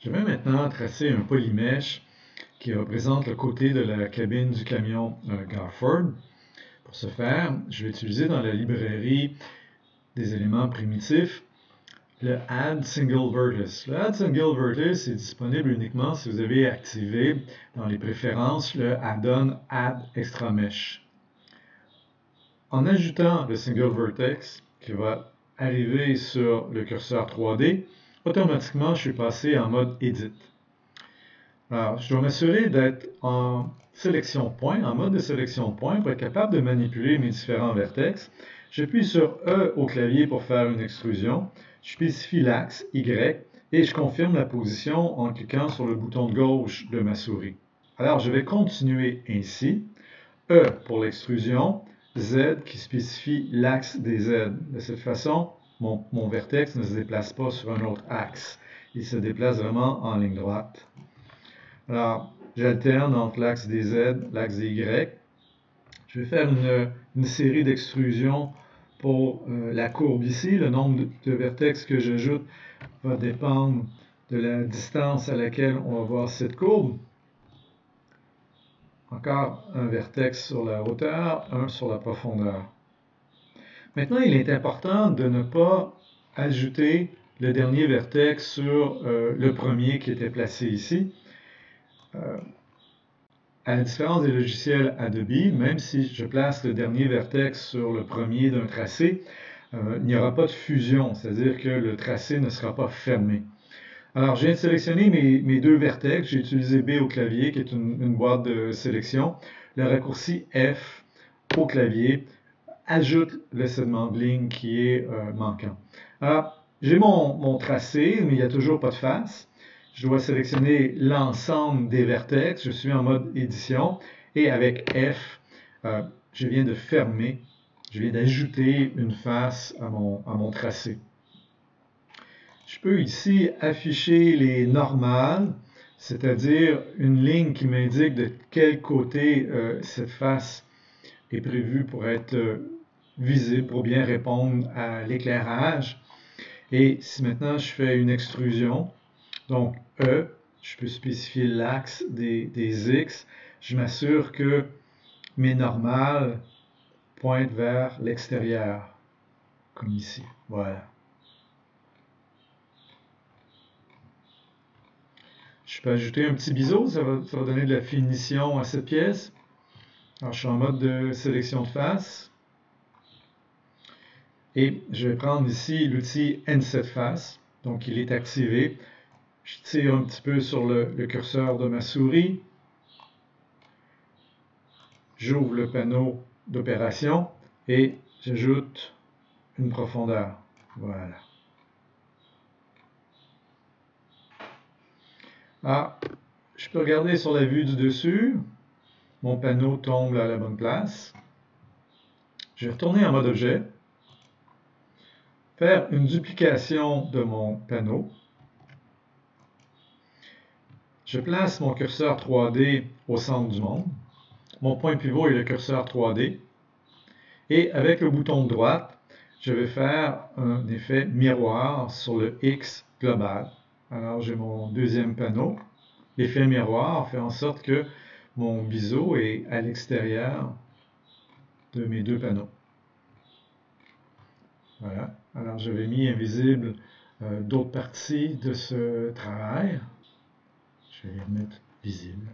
Je vais maintenant tracer un polymèche qui représente le côté de la cabine du camion Garford. Pour ce faire, je vais utiliser dans la librairie des éléments primitifs le Add Single Vertex. Le Add Single Vertex est disponible uniquement si vous avez activé dans les préférences le add-on Add Extra Mesh. En ajoutant le Single Vertex qui va arriver sur le curseur 3D, automatiquement je suis passé en mode Edit. Alors, je dois m'assurer d'être en sélection de points, en mode de sélection de points pour être capable de manipuler mes différents vertex. J'appuie sur E au clavier pour faire une extrusion. Je spécifie l'axe Y et je confirme la position en cliquant sur le bouton de gauche de ma souris. Alors, je vais continuer ainsi. E pour l'extrusion, Z qui spécifie l'axe des Z. De cette façon, mon vertex ne se déplace pas sur un autre axe. Il se déplace vraiment en ligne droite. Alors, j'alterne entre l'axe des Z, l'axe des Y. Je vais faire une série d'extrusions pour la courbe ici. Le nombre de vertex que j'ajoute va dépendre de la distance à laquelle on va voir cette courbe. Encore un vertex sur la hauteur, un sur la profondeur. Maintenant, il est important de ne pas ajouter le dernier vertex sur le premier qui était placé ici. À la différence des logiciels Adobe, même si je place le dernier vertex sur le premier d'un tracé, il n'y aura pas de fusion, c'est-à-dire que le tracé ne sera pas fermé. Alors, je viens de sélectionner mes deux vertex. J'ai utilisé B au clavier, qui est une boîte de sélection. Le raccourci F au clavier ajoute le segment de ligne qui est manquant. Alors, j'ai mon tracé, mais il n'y a toujours pas de face. Je dois sélectionner l'ensemble des vertex. Je suis en mode édition. Et avec F, je viens de fermer, je viens d'ajouter une face à mon tracé. Je peux ici afficher les normales, c'est-à-dire une ligne qui m'indique de quel côté cette face est prévue pour être visible, pour bien répondre à l'éclairage. Et si maintenant je fais une extrusion, donc E, je peux spécifier l'axe des X, je m'assure que mes normales pointent vers l'extérieur, comme ici. Voilà. Je peux ajouter un petit biseau, ça va donner de la finition à cette pièce. Alors, je suis en mode de sélection de face. Et je vais prendre ici l'outil Inset Face. Donc, il est activé. Je tire un petit peu sur le curseur de ma souris. J'ouvre le panneau d'opération et j'ajoute une profondeur. Voilà. Ah, je peux regarder sur la vue du dessus. Mon panneau tombe à la bonne place. Je vais retourner en mode objet. Faire une duplication de mon panneau. Je place mon curseur 3D au centre du monde. Mon point pivot est le curseur 3D. Et avec le bouton de droite, je vais faire un effet miroir sur le X global. Alors j'ai mon deuxième panneau. L'effet miroir fait en sorte que mon biseau est à l'extérieur de mes deux panneaux. Voilà. Alors j'avais mis invisible d'autres parties de ce travail. Je vais les remettre visibles.